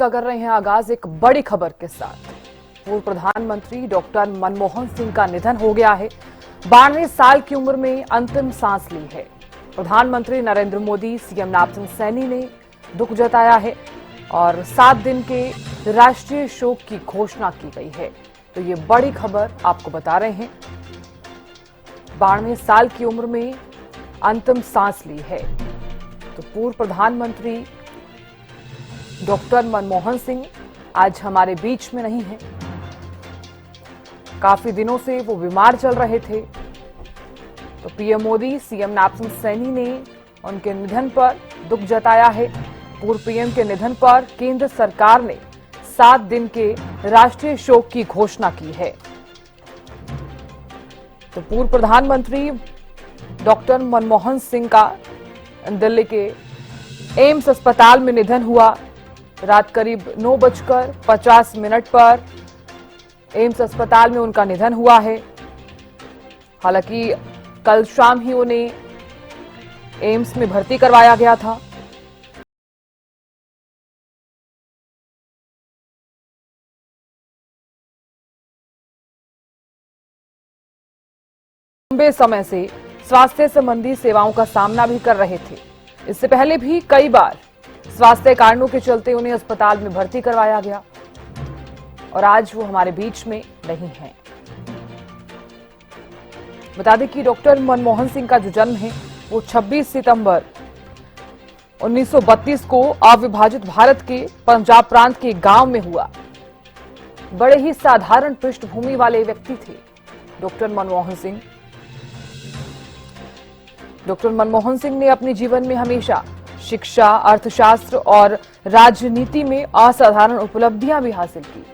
का कर रहे हैं आगाज एक बड़ी खबर के साथ। पूर्व प्रधानमंत्री डॉक्टर मनमोहन सिंह का निधन हो गया है। 92 साल की उम्र में अंतिम सांस ली है। प्रधानमंत्री नरेंद्र मोदी, सीएम नापसिंह सैनी ने दुख जताया है और 7 दिन के राष्ट्रीय शोक की घोषणा की गई है। तो ये बड़ी खबर आपको बता रहे हैं। 92 साल की उम्र में अंतिम सांस ली है। तो पूर्व प्रधानमंत्री डॉक्टर मनमोहन सिंह आज हमारे बीच में नहीं हैं। काफी दिनों से वो बीमार चल रहे थे। तो पीएम मोदी, सीएम नापसिंह सैनी ने उनके निधन पर दुख जताया है। पूर्व पीएम के निधन पर केंद्र सरकार ने 7 दिन के राष्ट्रीय शोक की घोषणा की है। तो पूर्व प्रधानमंत्री डॉक्टर मनमोहन सिंह का दिल्ली के एम्स अस्पताल में निधन हुआ। रात करीब 9:50 पर एम्स अस्पताल में उनका निधन हुआ है। हालांकि कल शाम ही उन्हें एम्स में भर्ती करवाया गया था। लंबे समय से स्वास्थ्य संबंधी सेवाओं का सामना भी कर रहे थे। इससे पहले भी कई बार स्वास्थ्य कारणों के चलते उन्हें अस्पताल में भर्ती करवाया गया और आज वो हमारे बीच में नहीं है। बता दें कि डॉक्टर मनमोहन सिंह का जो जन्म है वो 26 सितंबर 1932 को अविभाजित भारत के पंजाब प्रांत के गांव में हुआ। बड़े ही साधारण पृष्ठभूमि वाले व्यक्ति थे डॉक्टर मनमोहन सिंह। डॉक्टर मनमोहन सिंह ने अपने जीवन में हमेशा शिक्षा, अर्थशास्त्र और राजनीति में असाधारण उपलब्धियां भी हासिल की।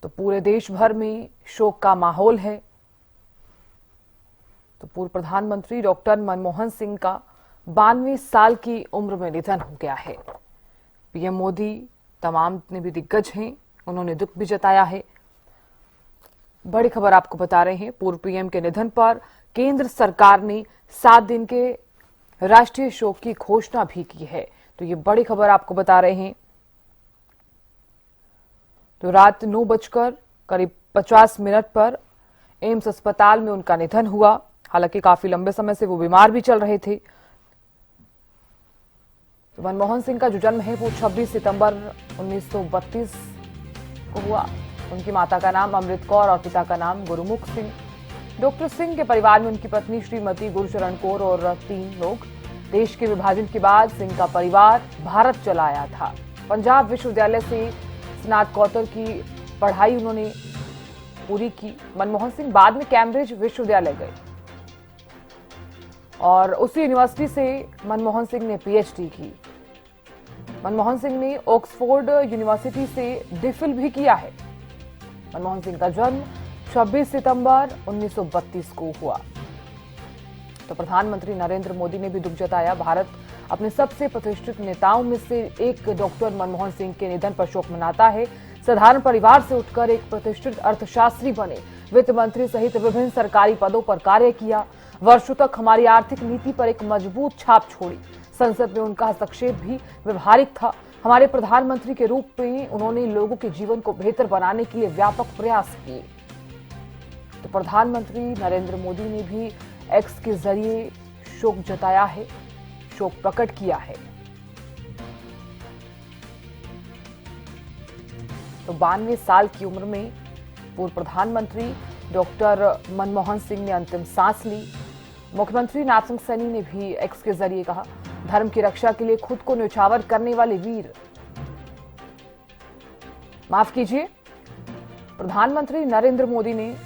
तो पूरे देश भर में शोक का माहौल है। तो पूर्व प्रधानमंत्री डॉक्टर मनमोहन सिंह का 92 साल की उम्र में निधन हो गया है। पीएम मोदी, तमाम जितने भी दिग्गज हैं, उन्होंने दुख भी जताया है। बड़ी खबर आपको बता रहे हैं। पूर्व पीएम के निधन पर केंद्र सरकार ने 7 दिन के राष्ट्रीय शोक की घोषणा भी की है। तो ये बड़ी खबर आपको बता रहे हैं। तो रात 9:50 पर एम्स अस्पताल में उनका निधन हुआ। हालांकि काफी लंबे समय से वो बीमार भी चल रहे थे। तो मनमोहन सिंह का जो जन्म है वो 26 सितंबर 1932 को हुआ। उनकी माता का नाम अमृत कौर और पिता का नाम गुरुमुख सिंह। डॉक्टर सिंह के परिवार में उनकी पत्नी श्रीमती गुरचरण कौर और 3 लोग। देश के विभाजन के बाद सिंह का परिवार भारत चला आया था। पंजाब विश्वविद्यालय से स्नातकोत्तर की पढ़ाई उन्होंने पूरी की। मनमोहन सिंह बाद में कैम्ब्रिज विश्वविद्यालय गए और उसी यूनिवर्सिटी से मनमोहन सिंह ने पीएचडी की। मनमोहन सिंह ने ऑक्सफोर्ड यूनिवर्सिटी से डिफिल भी किया है। मनमोहन सिंह का जन्म 26 सितंबर 1932 को हुआ। तो प्रधानमंत्री नरेंद्र मोदी ने भी दुख जताया। भारत अपने सबसे प्रतिष्ठित नेताओं में से एक डॉक्टर मनमोहन सिंह के निधन पर शोक मनाता है। साधारण परिवार से उठकर एक प्रतिष्ठित अर्थशास्त्री बने, वित्त मंत्री सहित विभिन्न सरकारी पदों पर कार्य किया। वर्षों तक हमारी आर्थिक नीति पर एक मजबूत छाप छोड़ी। संसद में उनका हस्तक्षेप भी व्यवहारिक था। हमारे प्रधानमंत्री के रूप में उन्होंने लोगों के जीवन को बेहतर बनाने के लिए व्यापक प्रयास किए। तो प्रधानमंत्री नरेंद्र मोदी ने भी एक्स के जरिए शोक जताया है, शोक प्रकट किया है। तो 92 साल की उम्र में पूर्व प्रधानमंत्री डॉक्टर मनमोहन सिंह ने अंतिम सांस ली। मुख्यमंत्री नापसिंह सैनी ने भी एक्स के जरिए कहा, धर्म की रक्षा के लिए खुद को न्यौछावर करने वाले वीर। माफ कीजिए, प्रधानमंत्री नरेंद्र मोदी ने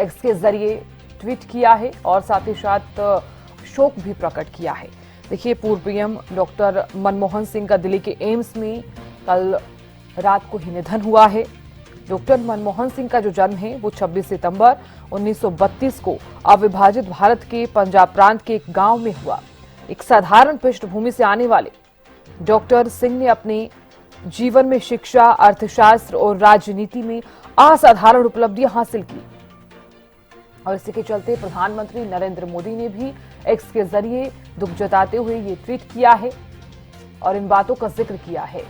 एक्स के जरिए ट्वीट किया है और साथ ही साथ शोक भी प्रकट किया है। देखिए, पूर्व पीएम डॉक्टर मनमोहन सिंह का दिल्ली के एम्स में कल रात को ही निधन हुआ है। डॉक्टर मनमोहन सिंह का जो जन्म है वो 26 सितंबर 1932 को अविभाजित भारत के पंजाब प्रांत के एक गांव में हुआ। एक साधारण पृष्ठभूमि से आने वाले डॉक्टर सिंह ने अपने जीवन में शिक्षा, अर्थशास्त्र और राजनीति में असाधारण उपलब्धियां हासिल की। और इसी के चलते प्रधानमंत्री नरेंद्र मोदी ने भी एक्स के जरिए दुख जताते हुए ये ट्वीट किया है और इन बातों का जिक्र किया है।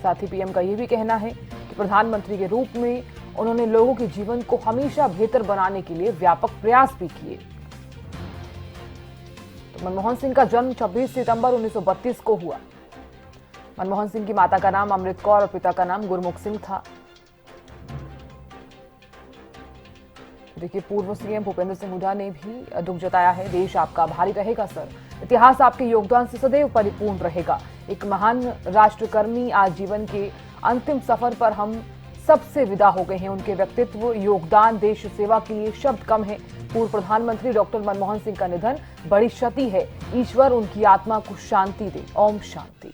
साथ ही पीएम का यह भी कहना है कि प्रधानमंत्री के रूप में उन्होंने लोगों के जीवन को हमेशा बेहतर बनाने के लिए व्यापक प्रयास भी किए। तो मनमोहन सिंह का जन्म 26 सितंबर 1932 को हुआ। मनमोहन सिंह की माता का नाम अमृत कौर और पिता का नाम गुरमुख सिंह था। देखिए, पूर्व सीएम भूपेंद्र सिंह हुड्डा ने भी दुख जताया है। देश आपका आभारी रहेगा सर, इतिहास आपके योगदान से सदैव परिपूर्ण रहेगा। एक महान राष्ट्रकर्मी आज जीवन के अंतिम सफर पर हम सबसे विदा हो गए हैं। उनके व्यक्तित्व, योगदान, देश सेवा के लिए शब्द कम है। पूर्व प्रधानमंत्री डॉक्टर मनमोहन सिंह का निधन बड़ी क्षति है। ईश्वर उनकी आत्मा को शांति दे। ओम शांति।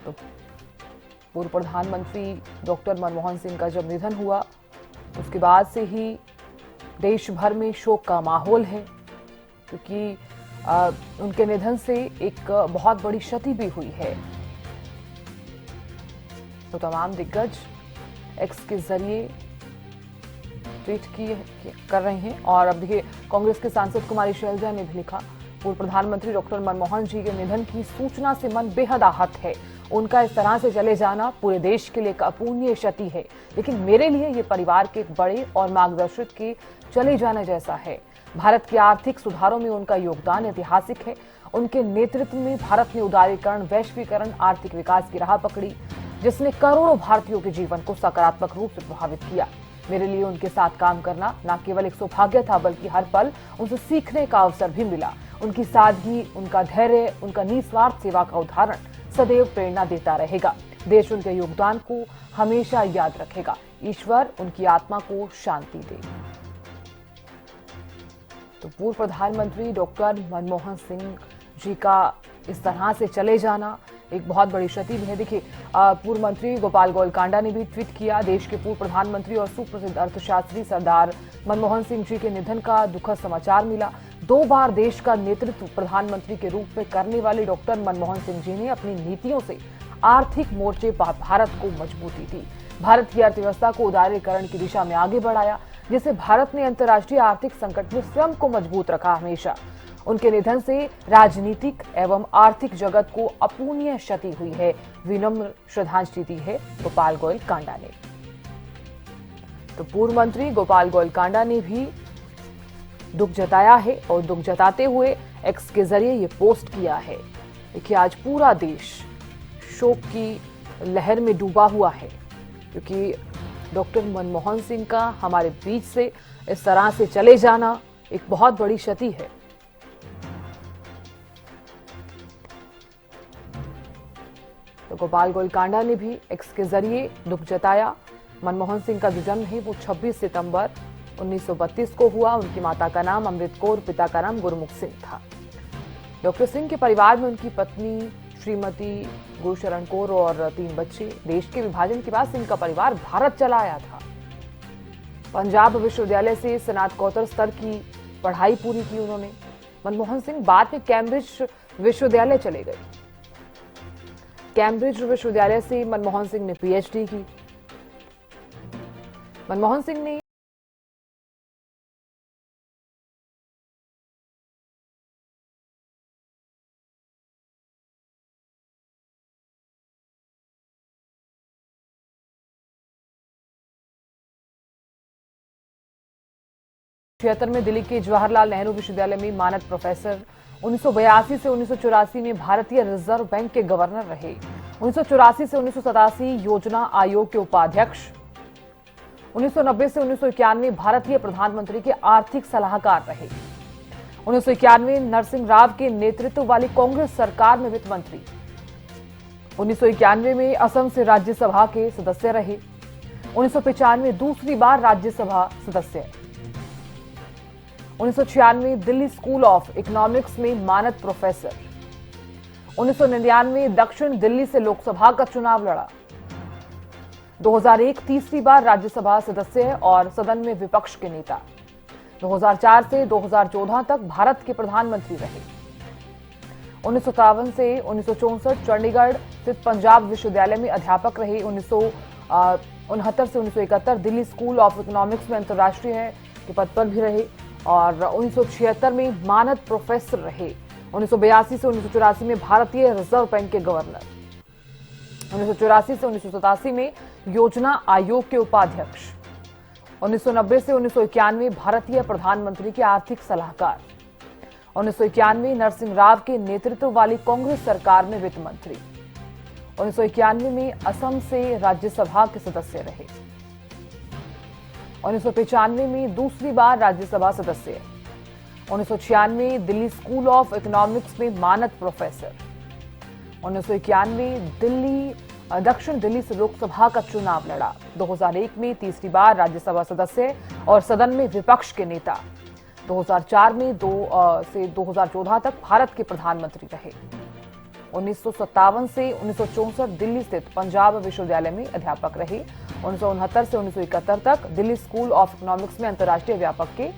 तो पूर्व प्रधानमंत्री डॉक्टर मनमोहन सिंह का जब निधन हुआ उसके बाद से ही देश भर में शोक का माहौल है, क्योंकि उनके निधन से एक बहुत बड़ी क्षति भी हुई है। तो तमाम दिग्गज एक्स के जरिए ट्वीट कर रहे हैं। और अब देखिए, कांग्रेस के सांसद कुमारी शैलजा ने भी लिखा, पूर्व प्रधानमंत्री डॉक्टर मनमोहन जी के निधन की सूचना से मन बेहद आहत है। उनका इस तरह से चले जाना पूरे देश के लिए एक अपूर्णीय क्षति है, लेकिन मेरे लिए ये परिवार के एक बड़े और मार्गदर्शक के चले जाने जैसा है। भारत के आर्थिक सुधारों में उनका योगदान ऐतिहासिक है। उनके नेतृत्व में भारत ने उदारीकरण, वैश्वीकरण, आर्थिक विकास की राह पकड़ी, जिसने करोड़ों भारतीयों के जीवन को सकारात्मक रूप से प्रभावित किया। मेरे लिए उनके साथ काम करना न केवल एक सौभाग्य था, बल्कि हर पल उनसे सीखने का अवसर भी मिला। उनकी सादगी, उनका धैर्य, उनका निस्वार्थ सेवा का उदाहरण सदैव प्रेरणा देता रहेगा। देश उनके योगदान को हमेशा याद रखेगा। ईश्वर उनकी आत्मा को शांति दे। तो पूर्व प्रधानमंत्री डॉक्टर मनमोहन सिंह जी का इस तरह से चले जाना एक बहुत बड़ी क्षति भी है। देखिए, पूर्व मंत्री गोपाल गोलकांडा ने भी ट्वीट किया, देश के पूर्व प्रधानमंत्री और सुप्रसिद्ध अर्थशास्त्री सरदार मनमोहन सिंह जी के निधन का दुखद समाचार मिला। 2 बार देश का नेतृत्व प्रधानमंत्री के रूप में करने वाले डॉक्टर मनमोहन सिंह जी ने अपनी नीतियों से आर्थिक मोर्चे पर भारत को मजबूती दी। भारत की अर्थव्यवस्था को उदारीकरण की दिशा में आगे बढ़ाया, जिससे भारत ने अंतर्राष्ट्रीय आर्थिक संकट में स्वयं को मजबूत रखा। हमेशा उनके निधन से राजनीतिक एवं आर्थिक जगत को अपूर्णीय क्षति हुई है। विनम्र श्रद्धांजलि दी है गोपाल गोलकांडा ने। तो पूर्व मंत्री गोपाल गोलकांडा ने भी दुख जताया है और दुख जताते हुए एक्स के जरिए ये पोस्ट किया है। देखिए, आज पूरा देश शोक की लहर में डूबा हुआ है, क्योंकि डॉक्टर मनमोहन सिंह का हमारे बीच से इस तरह से चले जाना एक बहुत बड़ी क्षति है। तो गोपाल गोलकांडा ने भी एक्स के जरिए दुख जताया। मनमोहन सिंह का जो जन्म है वो 26 सितंबर 1932 को हुआ। उनकी माता का नाम अमृत कौर, पिता का नाम गुरमुख सिंह था। डॉक्टर सिंह के परिवार में उनकी पत्नी श्रीमती गुरशरण कौर और 3 बच्चे। देश के विभाजन के बाद सिंह का परिवार भारत चला आया था। पंजाब विश्वविद्यालय से स्नातकोत्तर स्तर की पढ़ाई पूरी की उन्होंने। मनमोहन सिंह बाद में कैम्ब्रिज विश्वविद्यालय चले गए। कैम्ब्रिज विश्वविद्यालय से मनमोहन सिंह ने पीएचडी की। मनमोहन सिंह ने में दिल्ली के जवाहरलाल नेहरू विश्वविद्यालय में मानद प्रोफेसर। 1982 से 1984 में भारतीय रिजर्व बैंक के गवर्नर रहे। 1984 से 1987 योजना आयोग के उपाध्यक्ष। 1990 से 1991 भारतीय प्रधानमंत्री के आर्थिक सलाहकार रहे। 1991 नरसिंह राव के नेतृत्व वाली कांग्रेस सरकार में वित्त मंत्री। 1991 में असम से राज्यसभा के सदस्य रहे। 1995 दूसरी बार राज्यसभा सदस्य। 1996 दिल्ली स्कूल ऑफ इकोनॉमिक्स में मानद प्रोफेसर। 1999 दक्षिण दिल्ली से लोकसभा का चुनाव लड़ा। 2001 तीसरी बार राज्यसभा सदस्य और सदन में विपक्ष के नेता। 2004 से 2014 तक भारत के प्रधानमंत्री रहे। 1957 से 1964 चंडीगढ़ स्थित पंजाब विश्वविद्यालय में अध्यापक रहे। 69 से 1971 दिल्ली स्कूल ऑफ इकोनॉमिक्स में अंतर्राष्ट्रीय के पद पर भी रहे और 1976 में मानद प्रोफेसर रहे। 1982 से 1984 में भारतीय रिजर्व बैंक के गवर्नर, 1984 से 1987 में योजना आयोग के उपाध्यक्ष, 1990 से 1991 भारतीय प्रधानमंत्री के आर्थिक सलाहकार, 1991 नरसिंह राव के नेतृत्व वाली कांग्रेस सरकार में वित्त मंत्री, 1991 में असम से राज्यसभा के सदस्य रहे, 1995 में दूसरी बार राज्यसभा सदस्य, 1996 दिल्ली स्कूल ऑफ इकोनॉमिक्स में मानद प्रोफेसर, 1991 दक्षिण दिल्ली से लोकसभा का चुनाव लड़ा, 2001 में तीसरी बार राज्यसभा सदस्य और सदन में विपक्ष के नेता, 2004 में से 2014 तक भारत के प्रधानमंत्री रहे। 1957 से 1964 दिल्ली स्थित पंजाब विश्वविद्यालय में अध्यापक रहे। 1969 से 1971 तक दिल्ली स्कूल ऑफ इकोनॉमिक्स में अंतर्राष्ट्रीय व्यापक के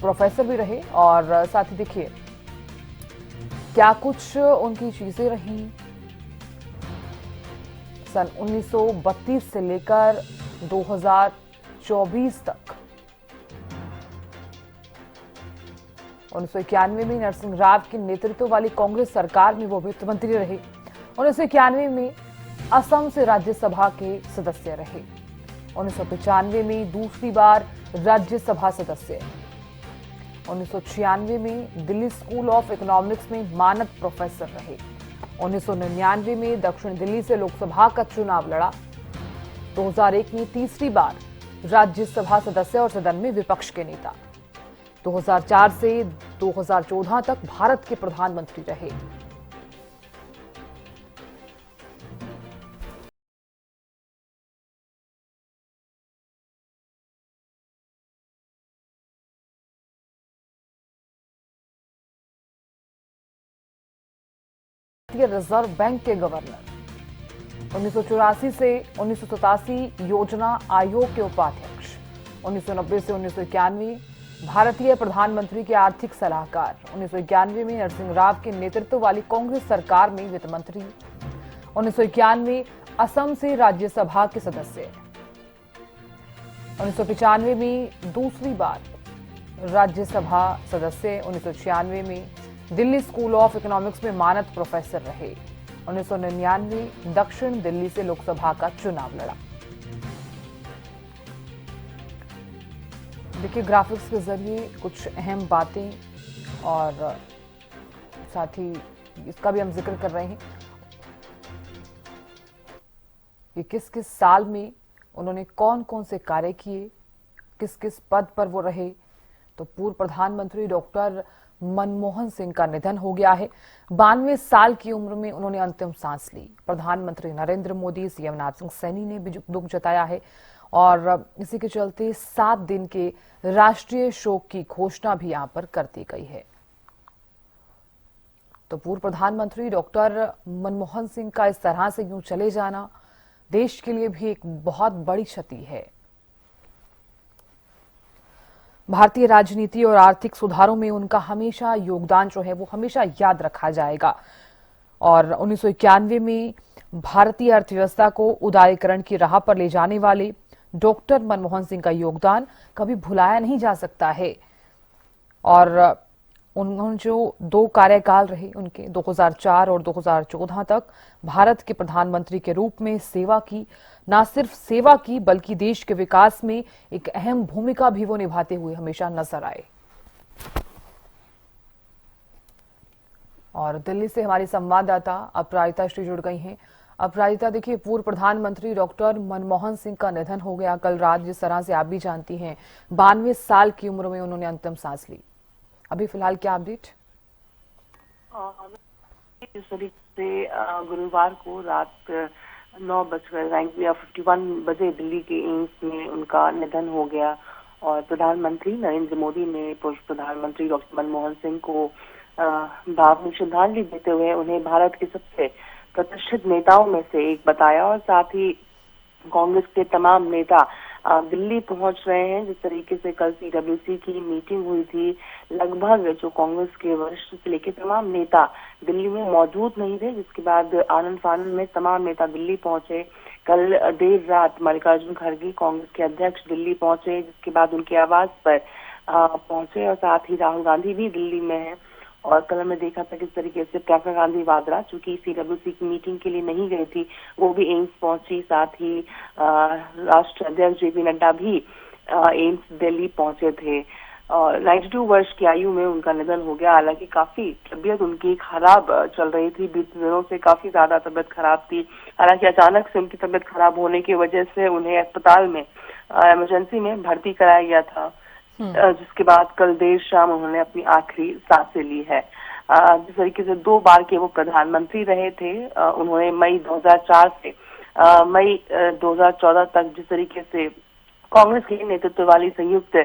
प्रोफेसर भी रहे। और साथ ही देखिए क्या कुछ उनकी चीजें रही। सन 1932 से लेकर 2024 तक 1991 में नरसिंह राव के नेतृत्व वाली कांग्रेस सरकार में वो वित्त मंत्री रहे। 1991 में असम से राज्यसभा के सदस्य रहे। 1995 में दूसरी बार राज्यसभा सदस्य, 1996 में दिल्ली स्कूल ऑफ इकोनॉमिक्स में मानद प्रोफेसर रहे। 1999 में दक्षिण दिल्ली से लोकसभा का चुनाव लड़ा। 2001 में तीसरी बार राज्यसभा सदस्य और सदन में विपक्ष के नेता। 2004 से 2014 तक भारत के प्रधानमंत्री रहे। रिजर्व बैंक के गवर्नर, 1984 से 1987 योजना आयोग के उपाध्यक्ष, 1990 से 1991 भारतीय प्रधानमंत्री के आर्थिक सलाहकार, 1991 में नरसिंह राव के नेतृत्व वाली कांग्रेस सरकार में वित्त मंत्री, 1991 असम से राज्यसभा के सदस्य, 1995 में दूसरी बार राज्यसभा सदस्य, 1996 में दिल्ली स्कूल ऑफ इकोनॉमिक्स में मानद प्रोफेसर रहे। 1999 दक्षिण दिल्ली से लोकसभा का चुनाव लड़ा। देखिए ग्राफिक्स के जरिए कुछ अहम बातें और साथ ही इसका भी हम जिक्र कर रहे हैं कि किस किस साल में उन्होंने कौन कौन से कार्य किए, किस किस पद पर वो रहे। तो पूर्व प्रधानमंत्री डॉक्टर मनमोहन सिंह का निधन हो गया है। 92 साल की उम्र में उन्होंने अंतिम सांस ली। प्रधानमंत्री नरेंद्र मोदी, सीएम नवाब सिंह सैनी ने भी दुख जताया है और इसी के चलते 7 दिन के राष्ट्रीय शोक की घोषणा भी यहां पर कर दी गई है। तो पूर्व प्रधानमंत्री डॉक्टर मनमोहन सिंह का इस तरह से यूं चले जाना देश के लिए भी एक बहुत बड़ी क्षति है। भारतीय राजनीति और आर्थिक सुधारों में उनका हमेशा योगदान जो है वो हमेशा याद रखा जाएगा। और 1991 में भारतीय अर्थव्यवस्था को उदारीकरण की राह पर ले जाने वाले डॉक्टर मनमोहन सिंह का योगदान कभी भुलाया नहीं जा सकता है। और उन्होंने जो 2 कार्यकाल रहे उनके 2004 और 2014 तक भारत के प्रधानमंत्री के रूप में सेवा की, ना सिर्फ सेवा की बल्कि देश के विकास में एक अहम भूमिका भी वो निभाते हुए हमेशा नजर आए। और दिल्ली से हमारी संवाददाता अपराजिता श्री जुड़ गई हैं। अपराजिता, देखिए पूर्व प्रधानमंत्री डॉक्टर मनमोहन सिंह का निधन हो गया कल रात, जिस तरह से आप भी जानती हैं 92 साल की उम्र में उन्होंने अंतिम सांस ली। अभी फिलहाल क्या अपडेट? जिस तरीके से गुरुवार को रात 9:51 बजे दिल्ली के एम्स में उनका निधन हो गया और प्रधानमंत्री नरेंद्र मोदी ने पूर्व प्रधानमंत्री डॉक्टर मनमोहन सिंह को भावभीनी श्रद्धांजलि देते हुए उन्हें भारत के सबसे प्रतिष्ठित नेताओं में से एक बताया और साथ ही कांग्रेस के तमाम नेता दिल्ली पहुंच रहे हैं। जिस तरीके से कल सीडब्ल्यूसी की मीटिंग हुई थी, लगभग जो कांग्रेस के वरिष्ठ से लेकर तमाम नेता दिल्ली में मौजूद नहीं थे, जिसके बाद आनंद फानंद में तमाम नेता दिल्ली पहुंचे। कल देर रात मल्लिकार्जुन खड़गे कांग्रेस के अध्यक्ष दिल्ली पहुंचे, जिसके बाद उनके आवास पर पहुंचे और साथ ही राहुल गांधी भी दिल्ली में हैं। और कल हमने देखा था किस तरीके से प्रियंका गांधी वाड्रा, चूंकि सीडब्ल्यूसी की मीटिंग के लिए नहीं गई थी, वो भी एम्स पहुंची। साथ ही राष्ट्रीय अध्यक्ष जेपी नड्डा भी एम्स दिल्ली पहुंचे थे। और 92 वर्ष की आयु में उनका निधन हो गया। हालांकि काफी तबीयत उनकी खराब चल रही थी, बीते दिनों से काफी ज्यादा तबीयत खराब थी। हालांकि अचानक से उनकी तबीयत खराब होने की वजह से उन्हें अस्पताल में इमरजेंसी में भर्ती कराया गया था, जिसके बाद कल देर शाम उन्होंने अपनी आखिरी सांसें ली है। जिस तरीके से 2 बार के वो प्रधानमंत्री रहे थे, उन्होंने मई 2004 से मई 2014 तक जिस तरीके से कांग्रेस के नेतृत्व वाली संयुक्त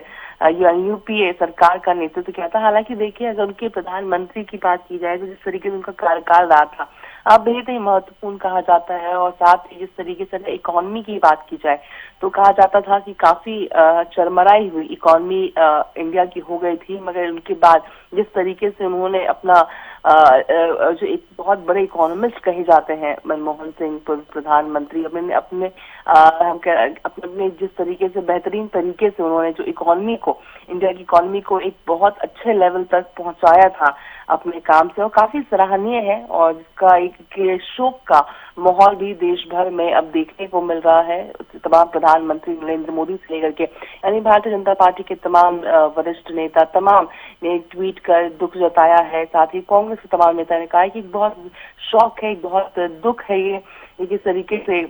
यूपीए सरकार का नेतृत्व किया था। हालांकि देखिए, अगर उनके प्रधानमंत्री की बात की जाए तो जिस तरीके से उनका कार्यकाल रहा था बेहद ही महत्वपूर्ण कहा जाता है। और साथ ही जिस तरीके से इकोनॉमी की बात की जाए तो कहा जाता था कि काफी चरमराई हुई इकोनॉमी इंडिया की हो गई थी, मगर उनके बाद जिस तरीके से उन्होंने अपना जो एक बहुत बड़े इकोनॉमिस्ट कहे जाते हैं मनमोहन सिंह प्रधानमंत्री, अपने जिस तरीके से बेहतरीन तरीके से उन्होंने जो इकोनॉमी को, इंडिया की इकोनॉमी को एक बहुत अच्छे लेवल तक पहुंचाया था अपने काम से, और काफी सराहनीय है। और जिसका एक शोक का माहौल भी देश भर में अब देखने को मिल रहा है। तमाम प्रधानमंत्री नरेंद्र मोदी से लेकर के यानी भारतीय जनता पार्टी के तमाम वरिष्ठ नेता तमाम ने ट्वीट कर दुख जताया है। साथ ही कांग्रेस के तमाम नेता ने कहा है कि बहुत शौक है, बहुत दुख है ये किस तरीके से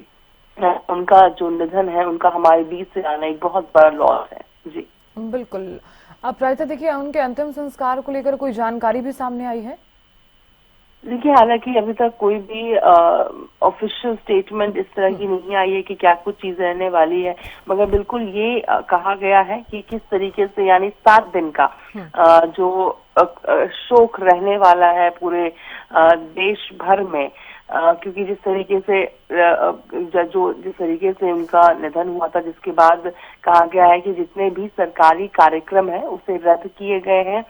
उनका जो निधन है, उनका हमारे बीच से आना एक बहुत बड़ा लॉस है। जी बिल्कुल। अब प्रायतः देखिए, उनके अंतिम संस्कार को लेकर कोई जानकारी भी सामने आई है? देखिए, हालांकि अभी तक कोई भी ऑफिशियल स्टेटमेंट इस तरह की नहीं आई है कि क्या कुछ चीज रहने वाली है, मगर बिल्कुल ये कहा गया है कि किस तरीके से यानी 7 दिन का जो शोक रहने वाला है पूरे देश भर में, क्योंकि जिस तरीके से जिस तरीके से उनका निधन हुआ था, जिसके बाद कहा गया है कि जितने भी सरकारी कार्यक्रम है उसे रद्द किए गए हैं।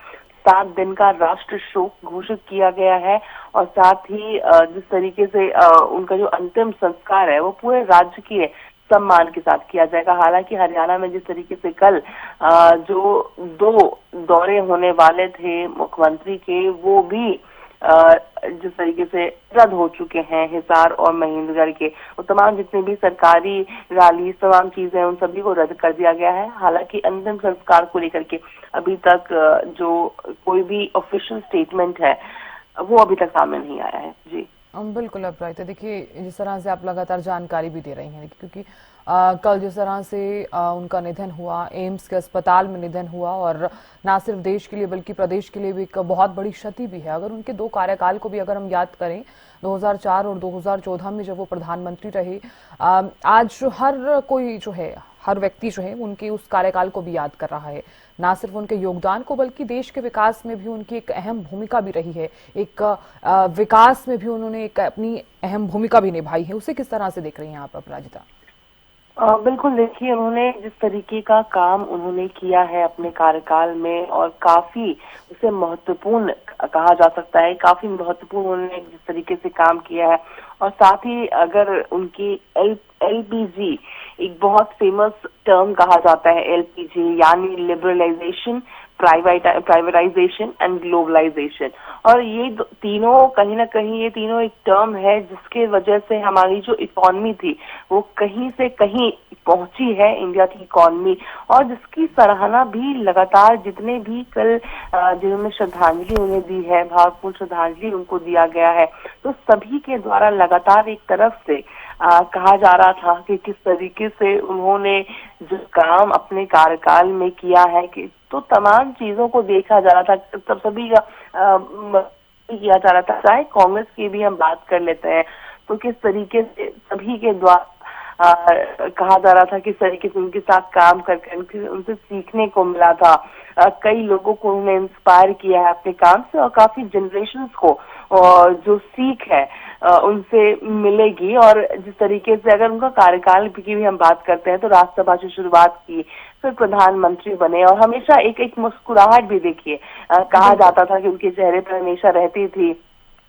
7 दिन का राष्ट्र शोक घोषित किया गया है। और साथ ही जिस तरीके से उनका जो अंतिम संस्कार है वो पूरे राज्य के सम्मान के साथ किया जाएगा। हालांकि हरियाणा में जिस तरीके से कल जो 2 दौरे होने वाले थे मुख्यमंत्री के, वो भी जिस तरीके से रद्द हो चुके हैं, हिसार और महेंद्रगढ़ के, वो तमाम जितने भी सरकारी रैली तमाम चीजें उन सभी को रद्द कर दिया गया है। हालांकि अंतिम संस्कार को लेकर के अभी तक जो कोई भी ऑफिशियल स्टेटमेंट है वो अभी तक सामने नहीं आया है। जी बिल्कुल। अब राइट, देखिए जिस तरह से आप लगातार जानकारी भी दे रही हैं, क्योंकि कल जिस तरह से उनका निधन हुआ, एम्स के अस्पताल में निधन हुआ, और ना सिर्फ देश के लिए बल्कि प्रदेश के लिए भी एक बहुत बड़ी क्षति भी है। अगर उनके 2 कार्यकाल को भी अगर हम याद करें, 2004 और 2014 में जब वो प्रधानमंत्री रहे, आज हर कोई जो है, हर व्यक्ति जो है उनके उस कार्यकाल को भी याद कर रहा है। ना सिर्फ उनके योगदान को बल्कि देश के विकास में भी उनकी एक अहम भूमिका भी रही है। एक विकास में भी उन्होंने एक अपनी अहम भूमिका भी निभाई है। उसे किस तरह से देख रही हैं आप अपराजिता? बिल्कुल, देखिए उन्होंने जिस तरीके का काम उन्होंने किया है अपने कार्यकाल में, और काफी उसे महत्वपूर्ण कहा जा सकता है, काफी महत्वपूर्ण उन्होंने जिस तरीके से काम किया है। और साथ ही अगर उनकी एलपीजी एक बहुत फेमस टर्म कहा जाता है, एलपीजी यानी लिबरलाइजेशन, प्राइवेटाइजेशन एंड ग्लोबलाइजेशन, और ये तीनों कहीं ना कहीं ये तीनों एक टर्म है जिसके वजह से हमारी जो इकोनॉमी थी वो कहीं से कहीं पहुंची है, इंडिया की इकोनॉमी, और जिसकी सराहना भी लगातार जितने भी कल जिन्होंने श्रद्धांजलि उन्हें दी है, भावपूर्ण श्रद्धांजलि उनको दिया गया है, तो सभी के द्वारा लगातार एक तरफ से कहा जा रहा था कि किस तरीके से उन्होंने जो काम अपने कार्यकाल में किया है, कि तो तमाम चीजों को देखा जा रहा था, तब सभी का किया जा रहा था। चाहे कांग्रेस की भी हम बात कर लेते हैं तो किस तरीके से सभी के द्वारा कहा जा रहा था किस तरीके से उनके साथ काम करके उनसे सीखने को मिला था। कई लोगों को उन्होंने इंस्पायर किया है अपने काम से और काफी जनरेशन्स को जो सीख है उनसे मिलेगी। और जिस तरीके से अगर उनका कार्यकाल की भी हम बात करते हैं तो राज्यसभा से शुरुआत की, फिर प्रधानमंत्री बने और हमेशा एक एक मुस्कुराहट भी देखिए कहा जाता था कि उनके चेहरे पर हमेशा रहती थी।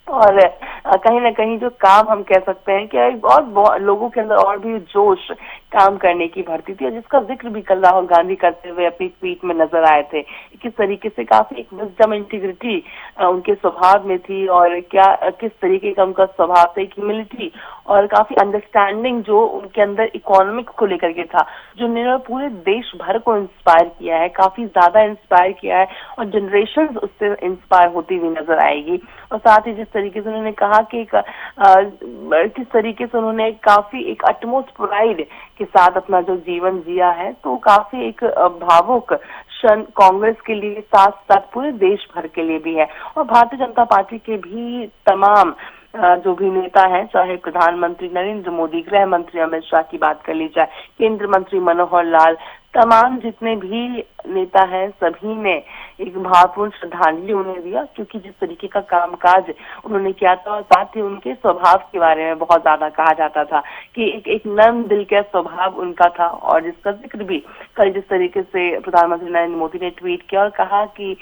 और कहीं ना कहीं जो काम हम कह सकते हैं कि और लोगों के अंदर और भी जोश काम करने की भरती थी, और जिसका जिक्र भी कल राहुल गांधी करते हुए अपनी ट्वीट में नजर आए थे। किस तरीके से काफी एक विजडम, इंटीग्रिटी उनके स्वभाव में थी और क्या किस तरीके का उनका स्वभाव था, एक ह्यूमिलिटी और काफी अंडरस्टैंडिंग जो उनके अंदर इकोनॉमिक्स को लेकर के था, जो उन्होंने पूरे देश भर को इंस्पायर किया है, काफी ज्यादा इंस्पायर किया है और जनरेशन उससे इंस्पायर होती हुई नजर आएगी। और साथ ही जिस तरीके से उन्होंने कहा कि किस तरीके से उन्होंने काफी एक अटमोस्ट प्राइड के साथ अपना जो जीवन जिया है, तो काफी एक भावुक क्षण कांग्रेस के लिए साथ साथ पूरे देश भर के लिए भी है। और भारतीय जनता पार्टी के भी तमाम जो भी नेता हैं, चाहे प्रधानमंत्री नरेंद्र मोदी, गृह मंत्री अमित शाह की बात कर ली जाए, केंद्रीय मंत्री मनोहर लाल, तमाम जितने भी नेता हैं सभी ने एक भावपूर्ण श्रद्धांजलि उन्हें दिया, क्योंकि जिस तरीके का कामकाज उन्होंने किया था और साथ ही उनके स्वभाव के बारे में बहुत ज्यादा कहा जाता था कि एक नर्म दिल का स्वभाव उनका था। और जिसका जिक्र भी कल जिस तरीके से प्रधानमंत्री नरेंद्र मोदी ने ट्वीट किया और कहा कि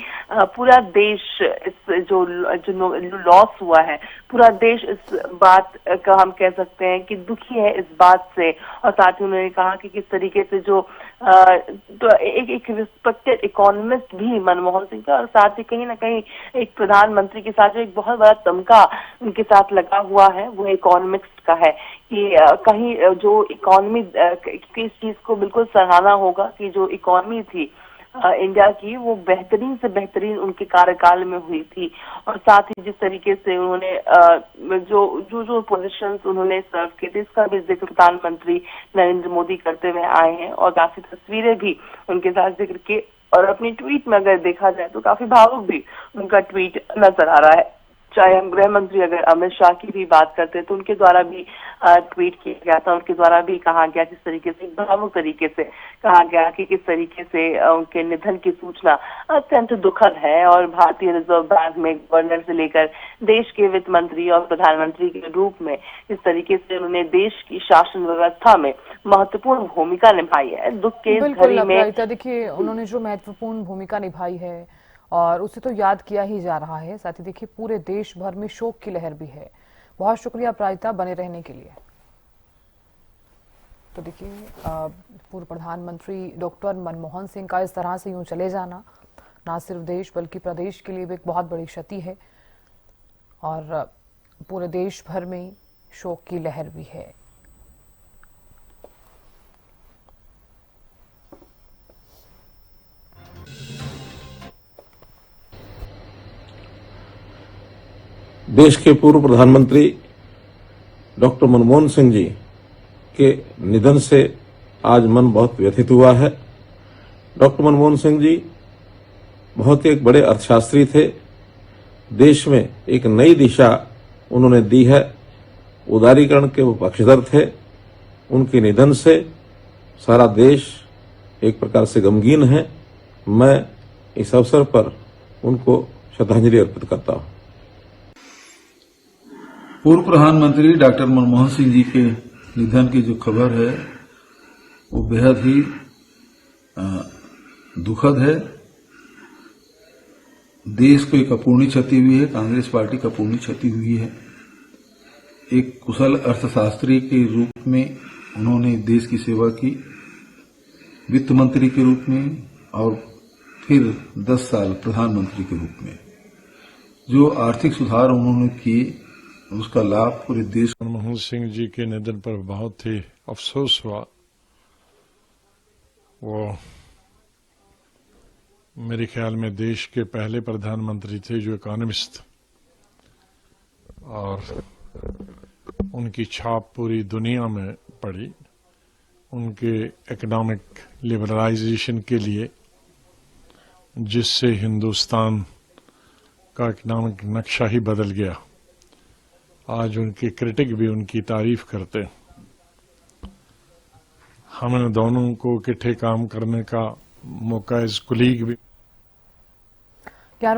पूरा देश इस जो लॉस हुआ है, पूरा देश इस बात का हम कह सकते हैं कि दुखी है इस बात से। और साथ ही उन्होंने कहा कि किस तरीके से जो तो एक रिस्पेक्टेड इकोनॉमिस्ट भी मनमोहन सिंह का, और साथ ही कहीं ना कहीं एक प्रधानमंत्री के साथ जो एक बहुत बड़ा तमगा उनके साथ लगा हुआ है वो इकोनॉमिक्स का है कि कहीं जो इकोनॉमी इस चीज को बिल्कुल सराहना होगा कि जो इकोनॉमी थी इंडिया की वो बेहतरीन से बेहतरीन उनके कार्यकाल में हुई थी। और साथ ही जिस तरीके से उन्होंने जो पोजीशंस उन्होंने सर्व किए थे, इसका भी जिक्र प्रधानमंत्री नरेंद्र मोदी करते हुए आए हैं और काफी तस्वीरें भी उनके साथ जिक्र किए। और अपनी ट्वीट में अगर देखा जाए तो काफी भावुक भी उनका ट्वीट नजर आ रहा है। चाहे हम गृह मंत्री अगर अमित शाह की भी बात करते हैं तो उनके द्वारा भी ट्वीट किया गया था, उनके द्वारा भी कहा गया किस तरीके से भावुक तरीके से कहा गया कि किस तरीके से उनके निधन की सूचना अत्यंत दुखद है। और भारतीय रिजर्व बैंक में गवर्नर से लेकर देश के वित्त मंत्री और प्रधानमंत्री के रूप में इस तरीके से उन्होंने देश की शासन व्यवस्था में महत्वपूर्ण भूमिका निभाई है। दुख के इस घड़ी में देखिए उन्होंने जो महत्वपूर्ण भूमिका निभाई है और उसे तो याद किया ही जा रहा है, साथ ही देखिए पूरे देश भर में शोक की लहर भी है। बहुत शुक्रिया प्रायिता बने रहने के लिए। तो देखिए पूर्व प्रधानमंत्री डॉक्टर मनमोहन सिंह का इस तरह से यूं चले जाना ना सिर्फ देश बल्कि प्रदेश के लिए भी एक बहुत बड़ी क्षति है और पूरे देश भर में शोक की लहर भी है। देश के पूर्व प्रधानमंत्री डॉक्टर मनमोहन सिंह जी के निधन से आज मन बहुत व्यथित हुआ है। डॉक्टर मनमोहन सिंह जी बहुत ही एक बड़े अर्थशास्त्री थे। देश में एक नई दिशा उन्होंने दी है। उदारीकरण के वो पक्षधर थे। उनके निधन से सारा देश एक प्रकार से गमगीन है। मैं इस अवसर पर उनको श्रद्धांजलि अर्पित करता हूं। पूर्व प्रधानमंत्री डॉक्टर मनमोहन सिंह जी के निधन की जो खबर है वो बेहद ही दुखद है। देश को एक अपूर्णी क्षति हुई है, कांग्रेस पार्टी को अपूर्णी क्षति हुई है। एक कुशल अर्थशास्त्री के रूप में उन्होंने देश की सेवा की, वित्त मंत्री के रूप में और फिर 10 साल प्रधानमंत्री के रूप में। जो आर्थिक सुधार उन्होंने किए उसका लाभ पूरे देश। मनमोहन सिंह जी के निधन पर बहुत ही अफसोस हुआ। वो मेरे ख्याल में देश के पहले प्रधानमंत्री थे जो इकोनॉमिस्ट, और उनकी छाप पूरी दुनिया में पड़ी। उनके इकोनॉमिक लिबरलाइजेशन के लिए, जिससे हिंदुस्तान का इकोनॉमिक नक्शा ही बदल गया। आज उनके क्रिटिक भी उनकी तारीफ करते। हमें दोनों को इकट्ठे काम करने का मौका इस कुलीग भी क्या